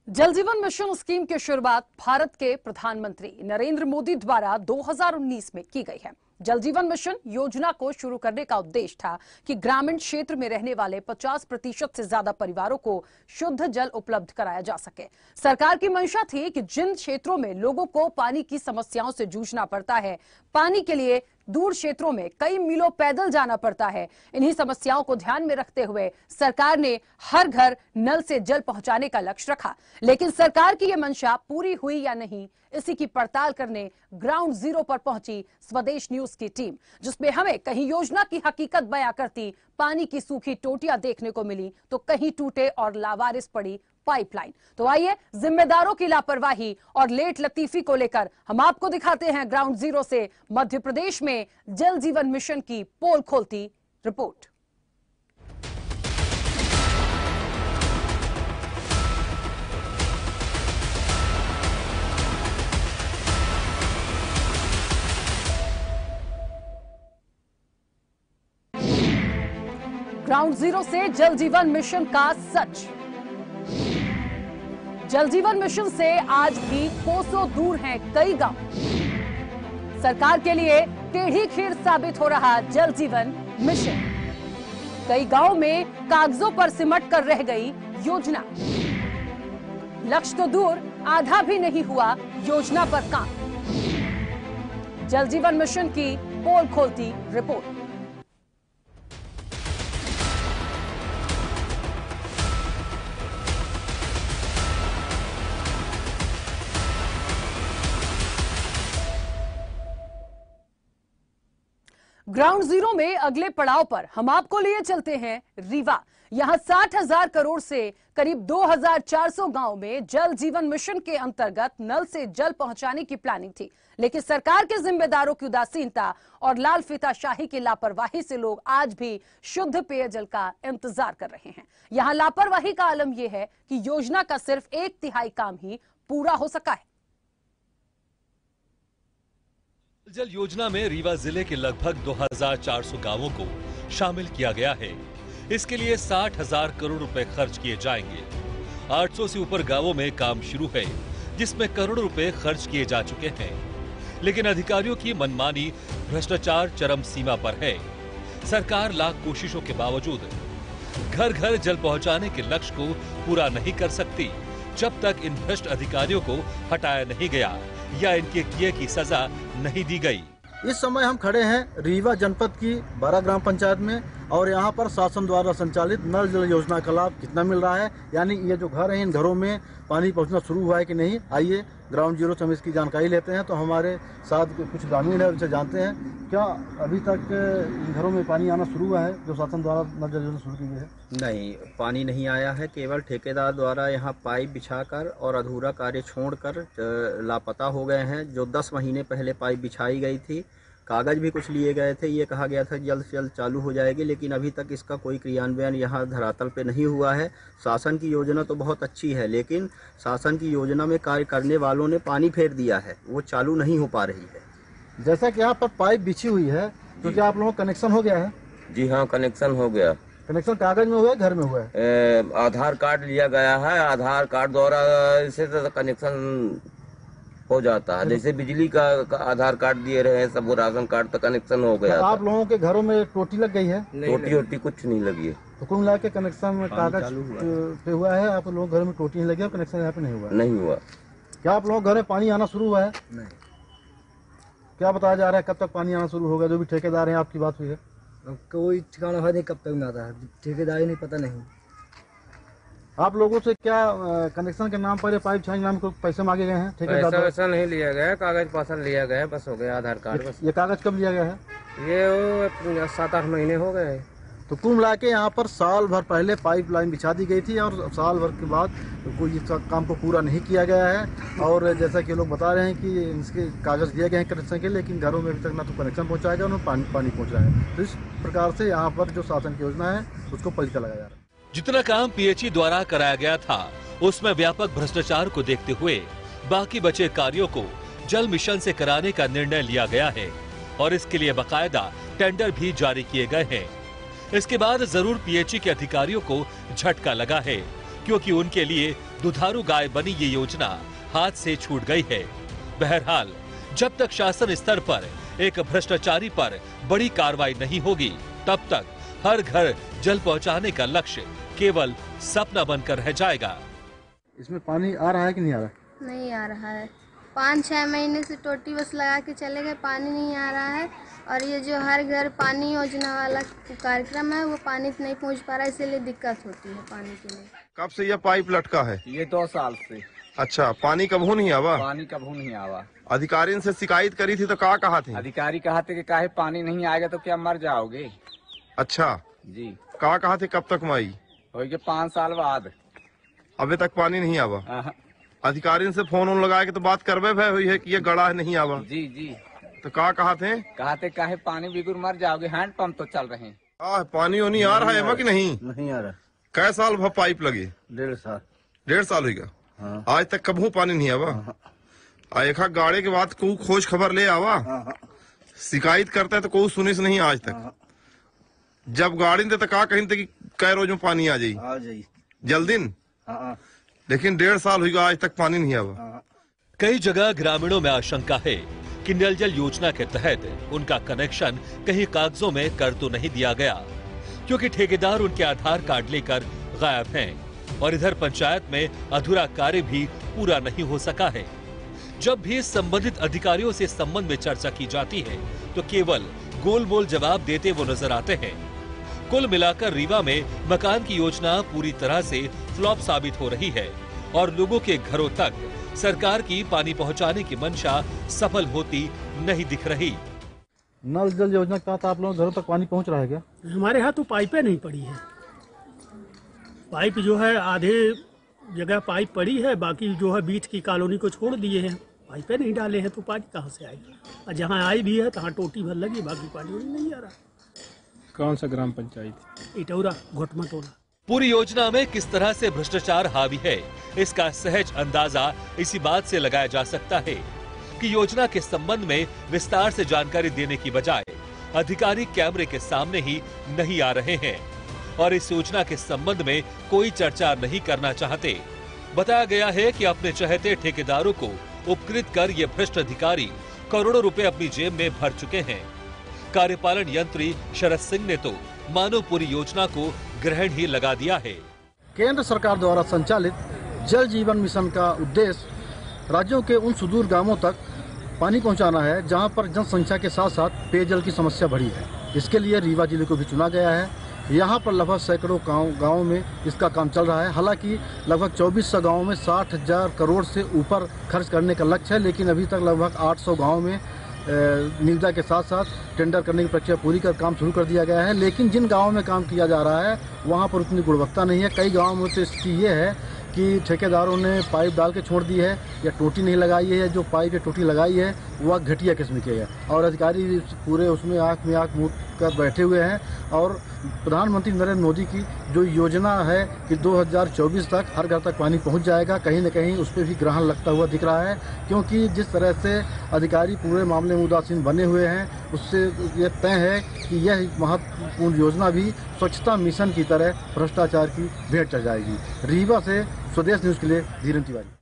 जल जीवन mission scheme की शुरुआत भारत के प्रधानमंत्री नरेंद्र मोदी द्वारा 2019 में की गई है। जल जीवन मिशन योजना को शुरू करने का उद्देश्य था कि ग्रामीण क्षेत्र में रहने वाले 50% से ज्यादा परिवारों को शुद्ध जल उपलब्ध कराया जा सके। सरकार की मंशा थी कि जिन क्षेत्रों में लोगों को पानी की समस्याओं से जूझना पड़ता है, पानी के लिए दूर क्षेत्रों में कई मीलों पैदल जाना पड़ता है, इन्हीं समस्याओं को ध्यान में रखते हुए सरकार ने हर घर नल से जल पहुंचाने का लक्ष्य रखा। लेकिन सरकार की यह मंशा पूरी हुई या नहीं, इसी की पड़ताल करने ग्राउंड जीरो पर पहुंची स्वदेश न्यूज की टीम, जिसमें हमें कहीं योजना की हकीकत बयां करती पानी की सूखी टोटियां देखने को मिली, तो कहीं टूटे और लावारिस पड़ी पाइपलाइन। तो आइए जिम्मेदारों की लापरवाही और लेट लतीफी को लेकर हम आपको दिखाते हैं ग्राउंड जीरो से मध्य प्रदेश में जल जीवन मिशन की पोल खोलती रिपोर्ट। ग्राउंड जीरो से जल जीवन मिशन का सच। जल जीवन मिशन से आज भी कोसों दूर हैं कई गांव। सरकार के लिए टेढ़ी खीर साबित हो रहा जल जीवन मिशन। कई गांव में कागजों पर सिमट कर रह गई योजना। लक्ष्य तो दूर, आधा भी नहीं हुआ योजना पर काम। जल जीवन मिशन की पोल खोलती रिपोर्ट। ग्राउंड जीरो में अगले पड़ाव पर हम आपको लिए चलते हैं रीवा। यहां 60,000 करोड़ से करीब 2,400 गांव में जल जीवन मिशन के अंतर्गत नल से जल पहुंचाने की प्लानिंग थी, लेकिन सरकार के जिम्मेदारों की उदासीनता और लाल फीताशाही की लापरवाही से लोग आज भी शुद्ध पेयजल का इंतजार कर रहे हैं। यहां लापरवाही का आलम यह है कि योजना का सिर्फ 1/3 काम ही पूरा हो सका है। जल योजना में रीवा जिले के लगभग 2,400 गांवों को शामिल किया गया है। इसके लिए 60,000 करोड़ रुपए खर्च किए जाएंगे। 800 से ऊपर गांवों में काम शुरू है, जिसमें करोड़ों रुपए खर्च किए जा चुके हैं, लेकिन अधिकारियों की मनमानी, भ्रष्टाचार चरम सीमा पर है। सरकार लाख कोशिशों के बावजूद घर घर जल पहुंचाने के लक्ष्य को पूरा नहीं कर सकती, जब तक इन भ्रष्ट अधिकारियों को हटाया नहीं गया या इनके किए की सजा नहीं दी गई। इस समय हम खड़े हैं रीवा जनपद की 12 ग्राम पंचायत में, और यहाँ पर शासन द्वारा संचालित नल जल योजना का लाभ कितना मिल रहा है, यानी ये जो घर हैं इन घरों में पानी पहुँचना शुरू हुआ है कि नहीं। आइए ग्राउंड जीरो से हम इसकी जानकारी लेते हैं। तो हमारे साथ कुछ ग्रामीण है, उनसे जानते हैं क्या अभी तक इन घरों में पानी आना शुरू हुआ है जो शासन द्वारा नल जल योजना शुरू की गई है? नहीं, पानी नहीं आया है। केवल ठेकेदार द्वारा यहाँ पाइप बिछाकर और अधूरा कार्य छोड़कर लापता हो गए हैं। जो 10 महीने पहले पाइप बिछाई गई थी, कागज भी कुछ लिए गए थे, ये कहा गया था जल्द से जल्द चालू हो जाएगी, लेकिन अभी तक इसका कोई क्रियान्वयन यहाँ धरातल पे नहीं हुआ है। शासन की योजना तो बहुत अच्छी है, लेकिन शासन की योजना में कार्य करने वालों ने पानी फेर दिया है, वो चालू नहीं हो पा रही है। जैसा कि यहाँ पर पाइप बिछी हुई है, तो क्या आप लोगों का कनेक्शन हो गया है? जी हाँ, कनेक्शन हो गया। कनेक्शन कागज में हुआ है, घर में हुआ है? आधार कार्ड लिया गया है। आधार कार्ड द्वारा इसे तो कनेक्शन हो जाता है। जैसे बिजली का आधार कार्ड दिए रहे हैं सब, राशन कार्ड तक कनेक्शन हो गया। तो आप लोगों के घरों में टोटी लग गई है? टोटी वोटी कुछ नहीं लगी है। तो कुल मिला के कनेक्शन में कागज पे हुआ है, आप लोगों के घर में टोटी नहीं लगी है, कनेक्शन यहाँ पे नहीं हुआ? नहीं हुआ। क्या आप लोगों के घर में पानी आना शुरू हुआ है? नहीं। क्या बताया जा रहा है कब तक पानी आना शुरू होगा? जो भी ठेकेदार हैं आपकी बात हुई है? कोई ठिकाना है नहीं कब तक आता है, ठेकेदारी नहीं पता नहीं। आप लोगों से क्या कनेक्शन के नाम पर या पाइप छाई नाम को पैसे मांगे गए हैं? ठेकेदार पैसा नहीं लिया गया, कागज पासन लिया गया, बस हो गया आधार कार्ड बस। ये कागज कब लिया गया है? ये 7-8 महीने हो गए। तो कुल मिला के यहाँ पर साल भर पहले पाइप लाइन बिछा दी गई थी, और साल भर के बाद कोई इस काम को पूरा नहीं किया गया है। और जैसा कि लोग बता रहे हैं कि इसके कागज दिए गए हैं कनेक्शन के, लेकिन घरों में अभी तक ना तो कनेक्शन पहुँचाया गया, ना पानी पहुँच रहा है। तो इस प्रकार से यहाँ पर जो शासन की योजना है उसको पलटा लगाया जा रहा है। जितना काम पीएचई द्वारा कराया गया था, उसमें व्यापक भ्रष्टाचार को देखते हुए बाकी बचे कार्यों को जल मिशन से कराने का निर्णय लिया गया है, और इसके लिए बाकायदा टेंडर भी जारी किए गए हैं। इसके बाद जरूर पीएचई के अधिकारियों को झटका लगा है, क्योंकि उनके लिए दुधारू गाय बनी ये योजना हाथ से छूट गई है। बहरहाल जब तक शासन स्तर पर एक भ्रष्टाचारी पर बड़ी कार्रवाई नहीं होगी, तब तक हर घर जल पहुंचाने का लक्ष्य केवल सपना बनकर रह जाएगा। इसमें पानी आ रहा है कि नहीं आ रहा है? नहीं आ रहा है। 5-6 महीने से टोटी बस लगा के चले गए, पानी नहीं आ रहा है। और ये जो हर घर पानी योजना वाला कार्यक्रम है वो पानी नहीं पहुंच पा रहा है, इसीलिए दिक्कत होती है पानी के लिए। कब से यह पाइप लटका है? ये 2 साल से। अच्छा, पानी कभू नहीं आवा? पानी कभू नहीं आवा। अधिकारियों से शिकायत करी थी तो कहा थे? अधिकारी कहा थे कि काहे पानी नहीं आएगा तो क्या मर जाओगे। अच्छा जी। कहा थे कब तक माई? हो गए 5 साल बाद। अभी तक पानी नहीं आवा? अधिकारियों से फोन लगा के तो बात करवे भय हुई है कि ये गड़ा नहीं आवा? जी जी। तो कहा थे? कहा थे काहे पानी बिगुर मर जाओगे, हैंड पंप तो चल रहे हैं। पानी नहीं आ रहा है कि नहीं? नहीं आ रहा। कै साल भर पाइप लगे? 1.5 साल। 1.5 साल होगा। हाँ। आज तक कभू पानी नहीं आवा? एक गाड़े के बाद को खोज खबर ले आवा? शिकायत करता है तो कोई सुनिस नहीं आज तक। जब गाड़ी दे तो कहीं थे कि कै रोज में पानी आ जाये जल्दी, लेकिन 1.5 साल हुआ आज तक पानी नहीं आवा। कई जगह ग्रामीणों में आशंका है कि नल जल योजना के तहत उनका कनेक्शन कहीं कागजों में कर तो नहीं दिया गया, क्योंकि ठेकेदार उनके आधार कार्ड लेकर गायब हैं और इधर पंचायत में अधूरा कार्य भी पूरा नहीं हो सका है। जब भी संबंधित अधिकारियों से इस संबंध में चर्चा की जाती है तो केवल गोल मोल जवाब देते वो नजर आते हैं। कुल मिलाकर रीवा में मकान की योजना पूरी तरह से फ्लॉप साबित हो रही है और लोगों के घरों तक सरकार की पानी पहुंचाने की मंशा सफल होती नहीं दिख रही। नल जल योजना का आप लोगों घरों तक पानी पहुंच रहा है क्या? हमारे यहाँ तो पाइपें नहीं पड़ी है। पाइप जो है आधे जगह पाइप पड़ी है, बाकी जो है बीच की कॉलोनी को छोड़ दिए हैं। पाइपें नहीं डाले हैं तो पानी कहाँ से आएगा? और जहाँ आई भी है तहाँ टोटी भर लगी, बाकी पानी नहीं आ रहा। कौन सा ग्राम पंचायत? इटौरा घोटमटोला। पूरी योजना में किस तरह से भ्रष्टाचार हावी है, इसका सहज अंदाजा इसी बात से लगाया जा सकता है कि योजना के संबंध में विस्तार से जानकारी देने की बजाय अधिकारी कैमरे के सामने ही नहीं आ रहे हैं और इस योजना के संबंध में कोई चर्चा नहीं करना चाहते। बताया गया है कि अपने चहेते ठेकेदारों को उपकृत कर ये भ्रष्ट अधिकारी करोड़ों रुपए अपनी जेब में भर चुके हैं। कार्यपालन यंत्री शरद सिंह ने तो मानो पूरी योजना को ग्रहण ही लगा दिया है। केंद्र सरकार द्वारा संचालित जल जीवन मिशन का उद्देश्य राज्यों के उन सुदूर गांवों तक पानी पहुंचाना है जहां पर जनसंख्या के साथ साथ पेयजल की समस्या बढ़ी है। इसके लिए रीवा जिले को भी चुना गया है। यहाँ पर लगभग सैकड़ों गाँवों में इसका काम चल रहा है। हालांकि लगभग 2400 गाँवों में 60,000 करोड़ से ऊपर खर्च करने का लक्ष्य है, लेकिन अभी तक लगभग 800 गाँव में निविदा के साथ साथ टेंडर करने की प्रक्रिया पूरी कर काम शुरू कर दिया गया है। लेकिन जिन गाँवों में काम किया जा रहा है वहाँ पर उतनी गुणवत्ता नहीं है। कई गाँवों में तो स्थिति ये है कि ठेकेदारों ने पाइप डाल के छोड़ दी है या टोटी नहीं लगाई है। जो पाइप या टोटी लगाई है वह घटिया किस्म की है और अधिकारी पूरे उसमें आँख में आँख मूंद कर बैठे हुए हैं। और प्रधानमंत्री नरेंद्र मोदी की जो योजना है कि 2024 तक हर घर तक पानी पहुंच जाएगा, कहीं न कहीं उस पर भी ग्रहण लगता हुआ दिख रहा है, क्योंकि जिस तरह से अधिकारी पूरे मामले में उदासीन बने हुए हैं उससे यह तय है कि यह महत्वपूर्ण योजना भी स्वच्छता मिशन की तरह भ्रष्टाचार की भेंट चढ़ जाएगी। रीवा से स्वदेश न्यूज़ के लिए धीरेन्द्र तिवारी।